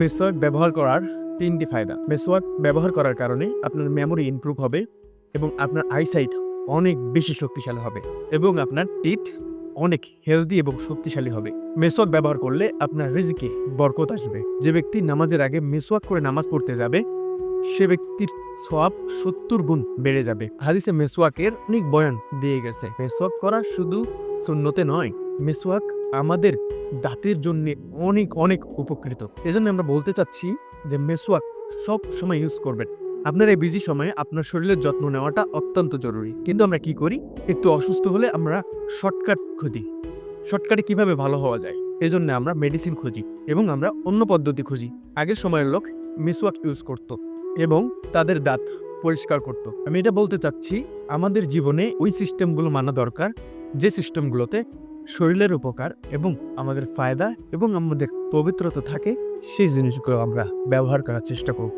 মেসওয়াক ব্যবহার করার ৩টি ফায়দা। মেসওয়াক ব্যবহার করার কারণে আপনার মেমোরি ইমপ্রুভ হবে এবং আপনার আইসাইট অনেক বেশি শক্তিশালী হবে এবং আপনার টিথ অনেক হেলদি এবং শক্তিশালী হবে। মেসওয়াক ব্যবহার করলে আপনার রিজিকে বরকত আসবে। যে ব্যক্তি নামাজের আগে মেসওয়াক করে নামাজ পড়তে যাবে সে ব্যক্তির সওয়াব ৭০ গুণ বেড়ে যাবে। হাদিসে মেসওয়াকের অনেক বয়ান দিয়ে গেছে। মেসওয়াক করা শুধু সুন্নতে নয়, মেসওয়াক আমাদের দাঁতের জন্য অনেক অনেক উপকৃত। এজন্য আমরা বলতে চাচ্ছি যে মেসওয়াক সব সময় ইউজ করবেন। আপনার এই বিজি সময়ে আপনার শরীরের যত্ন নেওয়াটা অত্যন্ত জরুরি। কিন্তু আমরা কি করি, একটু অসুস্থ হলে আমরা শর্টকাট খুঁজি। শর্টকাটে কিভাবে ভালো হওয়া যায় এজন্য আমরা মেডিসিন খুঁজি এবং আমরা অন্য পদ্ধতি খুঁজি। আগের সময়ের লোক মেসওয়াক ইউজ করত এবং তাদের দাঁত পরিষ্কার করত। আমি এটা বলতে চাচ্ছি আমাদের জীবনে ওই সিস্টেমগুলো মানা দরকার যে সিস্টেমগুলোতে শরীরের উপকার এবং আমাদের ফায়দা এবং আমাদের পবিত্রতা থাকে, সেই জিনিসগুলো আমরা ব্যবহার করার চেষ্টা করব।